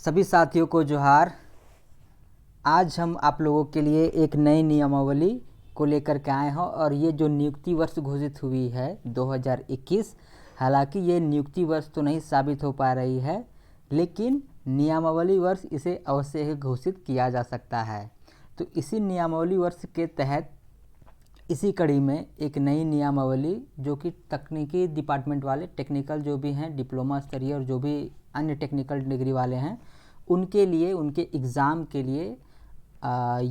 सभी साथियों को जोहार। आज हम आप लोगों के लिए एक नई नियमावली को लेकर के आए हैं और ये जो नियुक्ति वर्ष घोषित हुई है 2021, हालांकि ये नियुक्ति वर्ष तो नहीं साबित हो पा रही है, लेकिन नियमावली वर्ष इसे अवश्य ही घोषित किया जा सकता है। तो इसी नियमावली वर्ष के तहत इसी कड़ी में एक नई नियमावली जो कि तकनीकी डिपार्टमेंट वाले टेक्निकल जो भी हैं, डिप्लोमा स्तरीय और जो भी अन्य टेक्निकल डिग्री वाले हैं, उनके लिए उनके एग्ज़ाम के लिए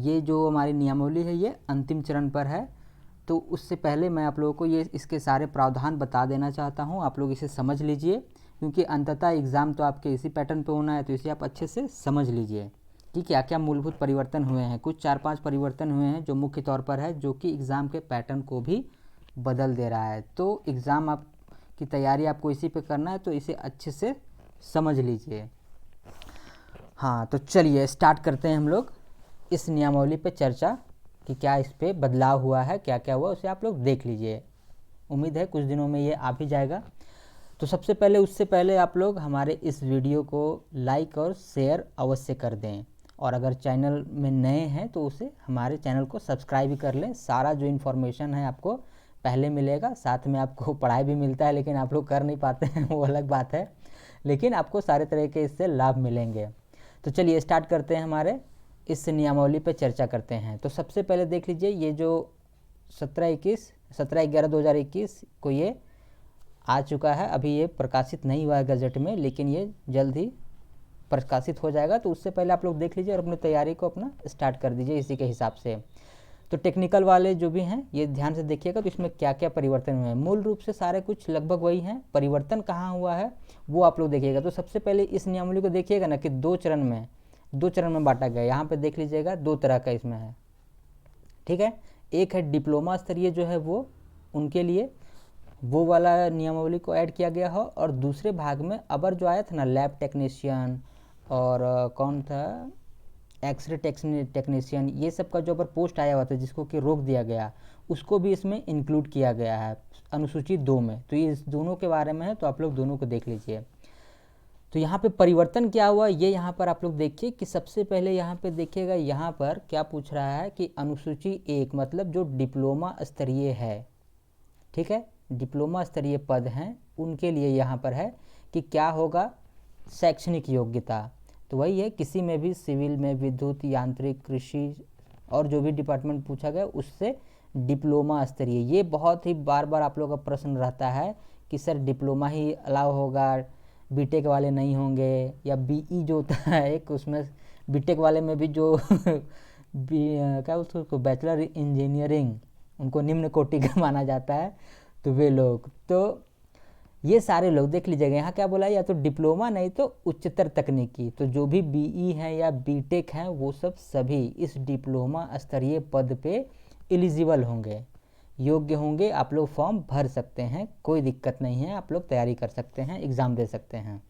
ये जो हमारी नियमावली है ये अंतिम चरण पर है। तो उससे पहले मैं आप लोगों को ये इसके सारे प्रावधान बता देना चाहता हूँ, आप लोग इसे समझ लीजिए, क्योंकि अंततः एग्ज़ाम तो आपके इसी पैटर्न पे होना है, तो इसे आप अच्छे से समझ लीजिए कि क्या क्या मूलभूत परिवर्तन हुए हैं। कुछ 4-5 परिवर्तन हुए हैं जो मुख्य तौर पर है, जो कि एग्ज़ाम के पैटर्न को भी बदल दे रहा है। तो एग्ज़ाम आप की तैयारी आपको इसी पे करना है, तो इसे अच्छे से समझ लीजिए। हाँ, तो चलिए स्टार्ट करते हैं हम लोग इस नियमावली पे चर्चा कि क्या इस पे बदलाव हुआ है, क्या क्या हुआ, उसे आप लोग देख लीजिए। उम्मीद है कुछ दिनों में ये आ भी जाएगा। तो सबसे पहले उससे पहले आप लोग हमारे इस वीडियो को लाइक और शेयर अवश्य कर दें, और अगर चैनल में नए हैं तो उसे हमारे चैनल को सब्सक्राइब भी कर लें। सारा जो इन्फॉर्मेशन है आपको पहले मिलेगा, साथ में आपको पढ़ाई भी मिलता है, लेकिन आप लोग कर नहीं पाते हैं वो अलग बात है, लेकिन आपको सारे तरह के इससे लाभ मिलेंगे। तो चलिए स्टार्ट करते हैं, हमारे इस नियमावली पर चर्चा करते हैं। तो सबसे पहले देख लीजिए, ये जो 17/11/2021 को ये आ चुका है। अभी ये प्रकाशित नहीं हुआ है गजट में, लेकिन ये जल्द ही प्रकाशित हो जाएगा। तो उससे पहले आप लोग देख लीजिए और अपनी तैयारी को अपना स्टार्ट कर दीजिए इसी के हिसाब से। तो टेक्निकल वाले जो भी हैं ये ध्यान से देखिएगा, तो इसमें क्या क्या परिवर्तन हुए हैं। मूल रूप से सारे कुछ लगभग वही हैं, परिवर्तन कहाँ हुआ है वो आप लोग देखिएगा। तो सबसे पहले इस नियमावली को देखिएगा ना कि दो चरण में बांटा गया। यहाँ पे देख लीजिएगा, दो तरह का इसमें है, ठीक है। एक है डिप्लोमा स्तरीय जो है वो, उनके लिए वो वाला नियमावली को ऐड किया गया हो, और दूसरे भाग में अबर जो आया था ना, लैब टेक्नीशियन और कौन था, एक्सरे टेक्नीशियन, ये सब का जो अपर पोस्ट आया हुआ था जिसको कि रोक दिया गया, उसको भी इसमें इंक्लूड किया गया है अनुसूची 2 में। तो ये इस दोनों के बारे में है, तो आप लोग दोनों को देख लीजिए। तो यहाँ पे परिवर्तन क्या हुआ ये यहाँ पर आप लोग देखिए कि सबसे पहले यहाँ पे देखिएगा, यहाँ पर क्या पूछ रहा है कि अनुसूची 1 मतलब जो डिप्लोमा स्तरीय है, ठीक है, डिप्लोमा स्तरीय पद हैं उनके लिए यहाँ पर है कि क्या होगा, शैक्षणिक योग्यता। तो वही है, किसी में भी सिविल में, विद्युत, यांत्रिक, कृषि और जो भी डिपार्टमेंट पूछा गया उससे डिप्लोमा स्तरीय। ये बहुत ही बार बार आप लोगों का प्रश्न रहता है कि सर डिप्लोमा ही अलाउ होगा, बीटेक वाले नहीं होंगे, या बीई जो होता है एक, उसमें बीटेक वाले में भी जो क्या बोलते हैं उसको, बैचलर इंजीनियरिंग, उनको निम्न कोटि का माना जाता है, तो वे लोग, तो ये सारे लोग देख लीजिएगा। यहाँ क्या बोला है, या तो डिप्लोमा नहीं तो उच्चतर तकनीकी। तो जो भी बीई हैं या बीटेक हैं वो सब सभी इस डिप्लोमा स्तरीय पद पे एलिजिबल होंगे, योग्य होंगे। आप लोग फॉर्म भर सकते हैं, कोई दिक्कत नहीं है, आप लोग तैयारी कर सकते हैं, एग्ज़ाम दे सकते हैं।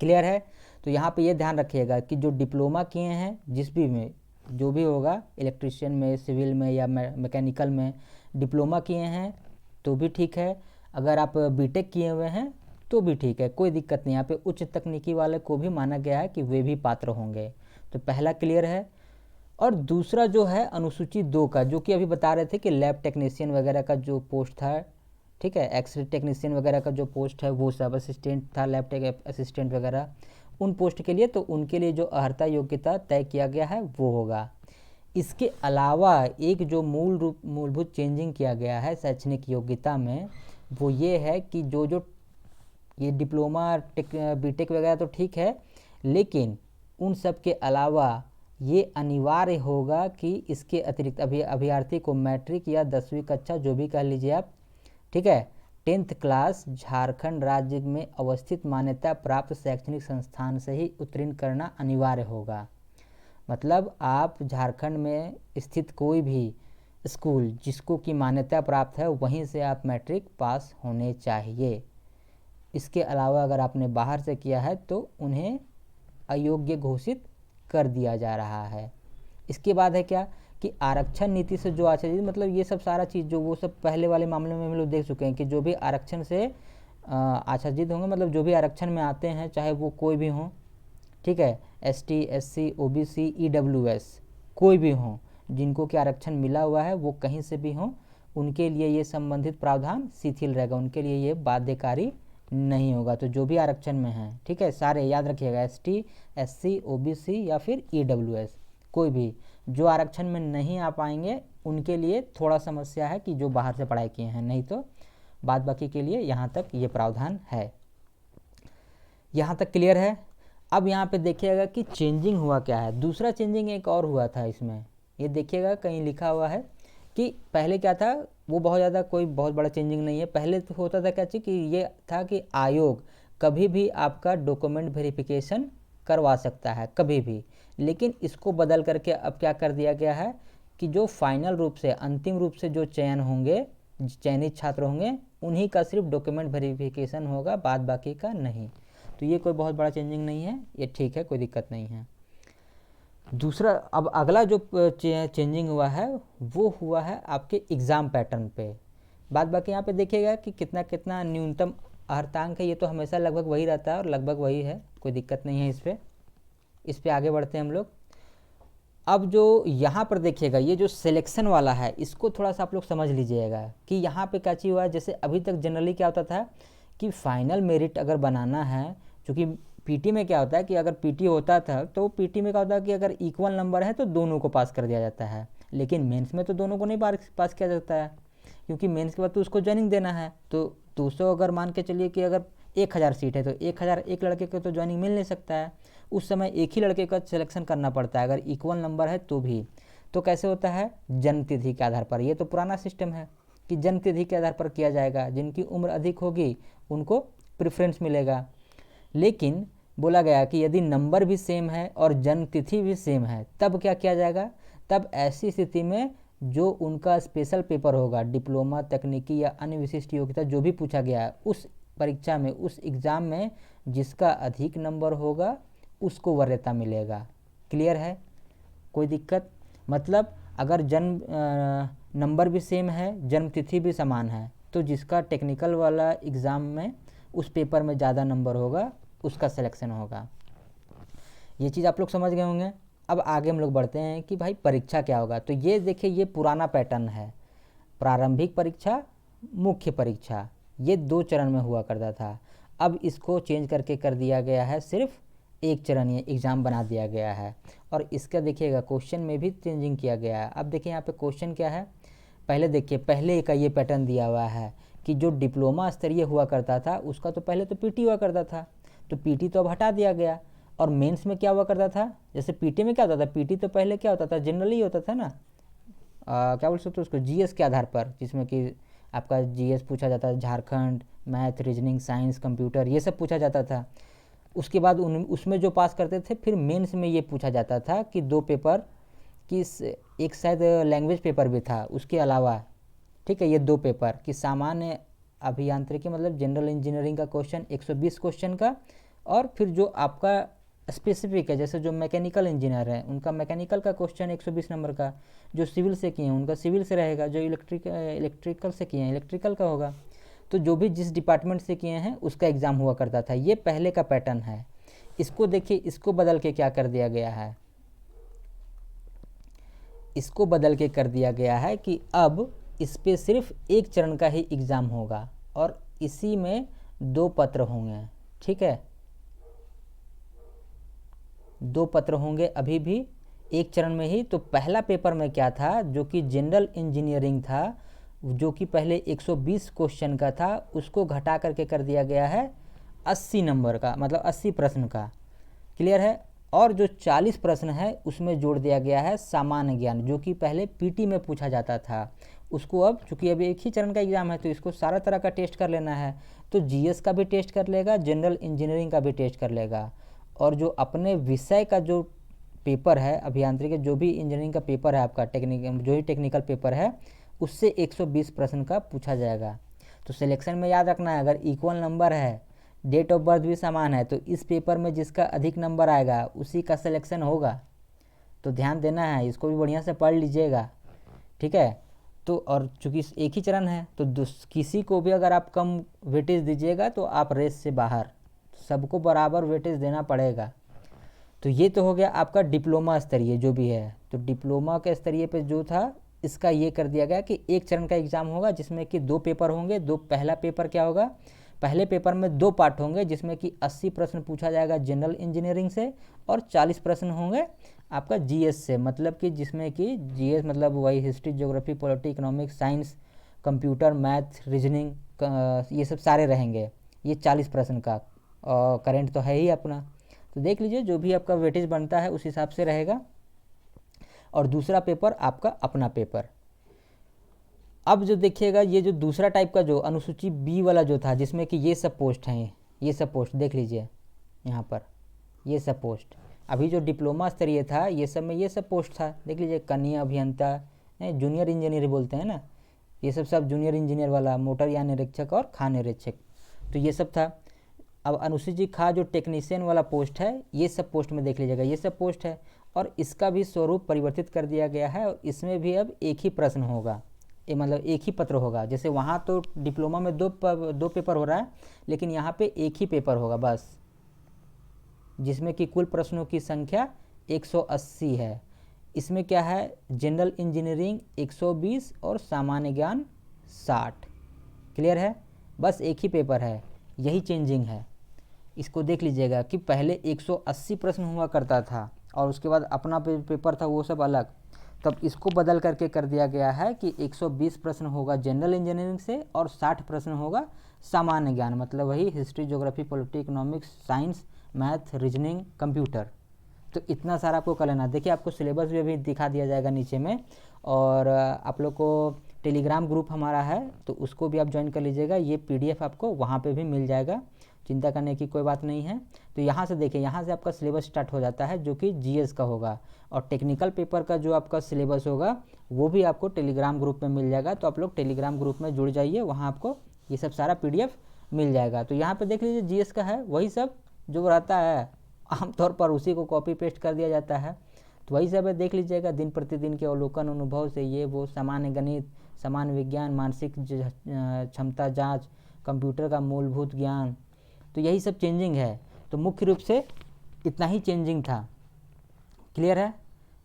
क्लियर है। तो यहाँ पे ये ध्यान रखिएगा कि जो डिप्लोमा किए हैं जिस भी में, जो भी होगा, इलेक्ट्रिशियन में, सिविल में या मैकेनिकल में डिप्लोमा किए हैं तो भी ठीक है, अगर आप बीटेक किए हुए हैं तो भी ठीक है, कोई दिक्कत नहीं। यहाँ पे उच्च तकनीकी वाले को भी माना गया है कि वे भी पात्र होंगे। तो पहला क्लियर है। और दूसरा जो है अनुसूची 2 का, जो कि अभी बता रहे थे कि लैब टेक्नीशियन वगैरह का जो पोस्ट था, ठीक है, एक्सरे टेक्नीशियन वगैरह का जो पोस्ट है वो सब, असिस्टेंट था, लैब टेक असिस्टेंट वगैरह, उन पोस्ट के लिए, तो उनके लिए जो अर्हता योग्यता तय किया गया है वो होगा। इसके अलावा एक जो मूलभूत चेंजिंग किया गया है शैक्षणिक योग्यता में, वो ये है कि जो ये डिप्लोमा बीटेक वगैरह तो ठीक है, लेकिन उन सब के अलावा ये अनिवार्य होगा कि इसके अतिरिक्त अभ्यर्थी को मैट्रिक या 10वीं कक्षा जो भी कह लीजिए आप, ठीक है, 10th क्लास झारखंड राज्य में अवस्थित मान्यता प्राप्त शैक्षणिक संस्थान से ही उत्तीर्ण करना अनिवार्य होगा। मतलब आप झारखंड में स्थित कोई भी स्कूल जिसको कि मान्यता प्राप्त है वहीं से आप मैट्रिक पास होने चाहिए। इसके अलावा अगर आपने बाहर से किया है तो उन्हें अयोग्य घोषित कर दिया जा रहा है। इसके बाद है क्या कि आरक्षण नीति से जो आच्छादित, मतलब ये सब सारा चीज़ जो वो सब पहले वाले मामले में हम लोग देख चुके हैं कि जो भी आरक्षण से आच्छादित होंगे, मतलब जो भी आरक्षण में आते हैं चाहे वो कोई भी हों, ठीक है, ST SC OBC EWS कोई भी हों जिनको कि आरक्षण मिला हुआ है वो कहीं से भी हों, उनके लिए ये संबंधित प्रावधान शिथिल रहेगा, उनके लिए ये बाध्यकारी नहीं होगा। तो जो भी आरक्षण में है, ठीक है, सारे याद रखिएगा, ST SC OBC या फिर EWS कोई भी जो आरक्षण में नहीं आ पाएंगे उनके लिए थोड़ा समस्या है कि जो बाहर से पढ़ाई किए हैं, नहीं तो बाद बाकी के लिए यहाँ तक ये प्रावधान है। यहाँ तक क्लियर है। अब यहाँ पे देखिएगा कि चेंजिंग हुआ क्या है, दूसरा चेंजिंग एक और हुआ था इसमें, ये देखिएगा कहीं लिखा हुआ है कि पहले क्या था, वो बहुत ज़्यादा कोई बहुत बड़ा चेंजिंग नहीं है। पहले तो होता था क्या चीज़ कि ये था कि आयोग कभी भी आपका डॉक्यूमेंट वेरिफिकेशन करवा सकता है कभी भी, लेकिन इसको बदल करके अब क्या कर दिया गया है कि जो फाइनल रूप से अंतिम रूप से जो चयन होंगे, चयनित छात्र होंगे, उन्हीं का सिर्फ डॉक्यूमेंट वेरिफिकेशन होगा, बाद बाकी का नहीं। तो ये कोई बहुत बड़ा चेंजिंग नहीं है, ये ठीक है, कोई दिक्कत नहीं है। दूसरा अब अगला जो चेंजिंग हुआ है वो हुआ है आपके एग्ज़ाम पैटर्न पे। बाद बाकी यहाँ पे देखिएगा कि कितना कितना न्यूनतम अर्हतांक है, ये तो हमेशा लगभग वही रहता है और लगभग वही है, कोई दिक्कत नहीं है इस पे आगे बढ़ते हैं हम लोग। अब जो यहाँ पर देखिएगा ये जो सिलेक्शन वाला है इसको थोड़ा सा आप लोग समझ लीजिएगा कि यहाँ पे क्या चीज़ हुआ है। जैसे अभी तक जनरली क्या होता था कि फाइनल मेरिट अगर बनाना है, क्योंकि पीटी में क्या होता है कि अगर पीटी होता था तो पीटी में क्या होता है कि अगर इक्वल नंबर है तो दोनों को पास कर दिया जाता है, लेकिन मेंस में तो दोनों को नहीं पास किया जाता है, क्योंकि मेंस के बाद तो उसको ज्वाइनिंग देना है। तो 200 अगर मान के चलिए कि अगर 1000 सीट है तो 1000 एक लड़के को तो ज्वाइनिंग मिल नहीं सकता है, उस समय एक ही लड़के का सिलेक्शन करना पड़ता है अगर इक्वल नंबर है तो भी। तो कैसे होता है, जन्म तिथि के आधार पर, ये तो पुराना सिस्टम है कि जन्म तिथि के आधार पर किया जाएगा, जिनकी उम्र अधिक होगी उनको प्रेफरेंस मिलेगा। लेकिन बोला गया कि यदि नंबर भी सेम है और जन्म तिथि भी सेम है तब क्या किया जाएगा, तब ऐसी स्थिति में जो उनका स्पेशल पेपर होगा, डिप्लोमा, तकनीकी या अन्य विशिष्ट योग्यता जो भी पूछा गया है, उस परीक्षा में, उस एग्ज़ाम में जिसका अधिक नंबर होगा उसको वरीयता मिलेगा। क्लियर है, कोई दिक्कत? मतलब अगर जन्म नंबर भी सेम है, जन्म तिथि भी समान है, तो जिसका टेक्निकल वाला एग्ज़ाम में उस पेपर में ज़्यादा नंबर होगा उसका सिलेक्शन होगा। ये चीज़ आप लोग समझ गए होंगे। अब आगे हम लोग बढ़ते हैं कि भाई परीक्षा क्या होगा। तो ये देखिए, ये पुराना पैटर्न है, प्रारंभिक परीक्षा, मुख्य परीक्षा, ये 2 चरण में हुआ करता था। अब इसको चेंज करके कर दिया गया है, सिर्फ एक चरणीय एग्ज़ाम बना दिया गया है। और इसका देखिएगा क्वेश्चन में भी चेंजिंग किया गया है। अब देखिए यहाँ पे क्वेश्चन क्या है, पहले देखिए, पहले का ये पैटर्न दिया हुआ है कि जो डिप्लोमा स्तरीय हुआ करता था उसका तो पहले तो पीटी हुआ करता था, तो पीटी तो अब हटा दिया गया। और मेंस में क्या हुआ करता था, जैसे पीटी में क्या होता था, पीटी तो पहले क्या होता था, जनरली होता था ना, क्या बोल सकते हो उसको, जीएस के आधार पर, जिसमें कि आपका जीएस पूछा जाता है, Jharkhand, math, reasoning, science, computer, ये सब पूछा जाता था। उसके बाद उसमें जो पास करते थे फिर मेंस में ये पूछा जाता था कि 2 पेपर कि एक शायद लैंग्वेज पेपर भी था उसके अलावा, ठीक है, ये 2 पेपर कि सामान्य अभियांत्रिकी मतलब जनरल इंजीनियरिंग का क्वेश्चन 120 क्वेश्चन का, और फिर जो आपका स्पेसिफिक है, जैसे जो मैकेनिकल इंजीनियर है उनका मैकेनिकल का क्वेश्चन 120 नंबर का, जो सिविल से किए हैं उनका सिविल से रहेगा, जो इलेक्ट्रिकल से किए हैं इलेक्ट्रिकल का होगा। तो जो भी जिस डिपार्टमेंट से किए हैं उसका एग्ज़ाम हुआ करता था। ये पहले का पैटर्न है। इसको देखिए, इसको बदल के क्या कर दिया गया है, इसको बदल के कर दिया गया है कि अब इस पे सिर्फ एक चरण का ही एग्ज़ाम होगा और इसी में 2 पत्र होंगे, ठीक है, 2 पत्र होंगे अभी भी एक चरण में ही। तो पहला पेपर में क्या था, जो कि जनरल इंजीनियरिंग था, जो कि पहले 120 क्वेश्चन का था, उसको घटा करके कर दिया गया है 80 नंबर का, मतलब 80 प्रश्न का। क्लियर है। और जो 40 प्रश्न है उसमें जोड़ दिया गया है सामान्य ज्ञान, जो कि पहले पीटी में पूछा जाता था, उसको अब चूँकि अभी एक ही चरण का एग्ज़ाम है तो इसको सारा तरह का टेस्ट कर लेना है। तो जीएस का भी टेस्ट कर लेगा, जनरल इंजीनियरिंग का भी टेस्ट कर लेगा, और जो अपने विषय का जो पेपर है, अभियांत्रिकी जो भी इंजीनियरिंग का पेपर है आपका, जो ही टेक्निकल पेपर है, उससे 120 प्रश्न का पूछा जाएगा। तो सिलेक्शन में याद रखना है, अगर इक्वल नंबर है, डेट ऑफ बर्थ भी समान है, तो इस पेपर में जिसका अधिक नंबर आएगा उसी का सिलेक्शन होगा। तो ध्यान देना है, इसको भी बढ़िया से पढ़ लीजिएगा, ठीक है। तो और चूँकि एक ही चरण है तो किसी को भी अगर आप कम वेटेज दीजिएगा तो आप रेस से बाहर, सबको बराबर वेटेज देना पड़ेगा। तो ये तो हो गया आपका डिप्लोमा स्तरीय जो भी है। तो डिप्लोमा के स्तरीय पे जो था इसका ये कर दिया गया कि एक चरण का एग्ज़ाम होगा जिसमें कि 2 पेपर होंगे। पहला पेपर क्या होगा, पहले पेपर में 2 पार्ट होंगे जिसमें कि 80 प्रश्न पूछा जाएगा जनरल इंजीनियरिंग से और 40 प्रश्न होंगे आपका जीएस से, मतलब कि जिसमें कि जीएस मतलब वही history, geography, polity, economics, science, computer, math, reasoning, ये सब सारे रहेंगे। ये 40 प्रश्न का करेंट तो है ही अपना, तो देख लीजिए जो भी आपका वेटेज बनता है उस हिसाब से रहेगा। और दूसरा पेपर आपका अपना पेपर। अब जो देखिएगा ये जो दूसरा टाइप का जो अनुसूची बी वाला जो था जिसमें कि ये सब पोस्ट हैं, ये सब पोस्ट देख लीजिए यहाँ पर, ये सब पोस्ट अभी जो डिप्लोमा स्तरीय था ये सब में ये सब पोस्ट था, देख लीजिए कन्या अभियंता, जूनियर इंजीनियर बोलते हैं ना, ये सब जूनियर इंजीनियर वाला, मोटरयान निरीक्षक और खान निरीक्षक, तो ये सब था। अब अनुसूची खा जो टेक्नीशियन वाला पोस्ट है ये सब पोस्ट में देख लीजिएगा ये सब पोस्ट है, और इसका भी स्वरूप परिवर्तित कर दिया गया है और इसमें भी अब एक ही प्रश्न होगा, ये मतलब एक ही पत्र होगा। जैसे वहाँ तो डिप्लोमा में दो पेपर हो रहा है, लेकिन यहाँ पे एक ही पेपर होगा बस, जिसमें कि कुल प्रश्नों की संख्या 180 है। इसमें क्या है, जनरल इंजीनियरिंग 120 और सामान्य ज्ञान 60। क्लियर है, बस एक ही पेपर है, यही चेंजिंग है। इसको देख लीजिएगा कि पहले 180 प्रश्न हुआ करता था और उसके बाद अपना पेपर था वो सब अलग, तब इसको बदल करके कर दिया गया है कि 120 प्रश्न होगा जनरल इंजीनियरिंग से और 60 प्रश्न होगा सामान्य ज्ञान, मतलब वही history, geography, polity, economics, science, math, reasoning, computer. तो इतना सारा आपको कर लेना। देखिए आपको सिलेबस भी अभी दिखा दिया जाएगा नीचे में, और आप लोग को टेलीग्राम ग्रुप हमारा है तो उसको भी आप ज्वाइन कर लीजिएगा, ये पीडीएफ आपको वहाँ पे भी मिल जाएगा, चिंता करने की कोई बात नहीं है। तो यहाँ से देखिए, यहाँ से आपका सिलेबस स्टार्ट हो जाता है जो कि जीएस का होगा, और टेक्निकल पेपर का जो आपका सिलेबस होगा वो भी आपको टेलीग्राम ग्रुप में मिल जाएगा। तो आप लोग टेलीग्राम ग्रुप में जुड़ जाइए, वहाँ आपको ये सब सारा पीडीएफ मिल जाएगा। तो यहाँ पे देख लीजिए जीएस का है, वही सब जो रहता है आमतौर पर उसी को कॉपी पेस्ट कर दिया जाता है, तो वही सब है, देख लीजिएगा। दिन प्रतिदिन के अवलोकन, अनुभव से ये वो, सामान्य गणित, सामान्य विज्ञान, मानसिक क्षमता जाँच, कंप्यूटर का मूलभूत ज्ञान, तो यही सब चेंजिंग है। तो मुख्य रूप से इतना ही चेंजिंग था। क्लियर है,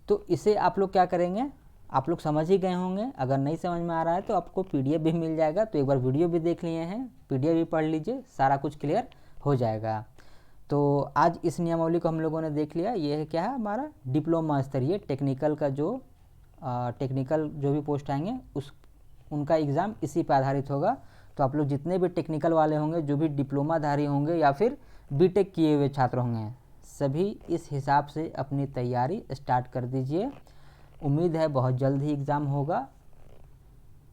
तो इसे आप लोग क्या करेंगे, आप लोग समझ ही गए होंगे। अगर नहीं समझ में आ रहा है तो आपको पीडीएफ भी मिल जाएगा, तो एक बार वीडियो भी देख लिए हैं, पीडीएफ भी पढ़ लीजिए, सारा कुछ क्लियर हो जाएगा। तो आज इस नियमावली को हम लोगों ने देख लिया। ये है क्या है, हमारा डिप्लोमा स्तरीय टेक्निकल का जो टेक्निकल जो भी पोस्ट आएंगे उनका एग्ज़ाम इसी पर आधारित होगा। तो आप लोग जितने भी टेक्निकल वाले होंगे, जो भी डिप्लोमाधारी होंगे या फिर बीटेक किए हुए छात्र होंगे, सभी इस हिसाब से अपनी तैयारी स्टार्ट कर दीजिए। उम्मीद है बहुत जल्द ही एग्ज़ाम होगा,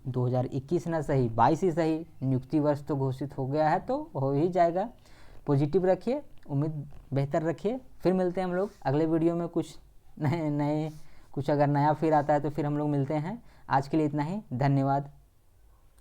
2021 ना सही 22 ही सही, नियुक्ति वर्ष तो घोषित हो गया है तो हो ही जाएगा। पॉजिटिव रखिए, उम्मीद बेहतर रखिए। फिर मिलते हैं हम लोग अगले वीडियो में, कुछ नए कुछ अगर नया फिर आता है तो फिर हम लोग मिलते हैं। आज के लिए इतना ही, धन्यवाद।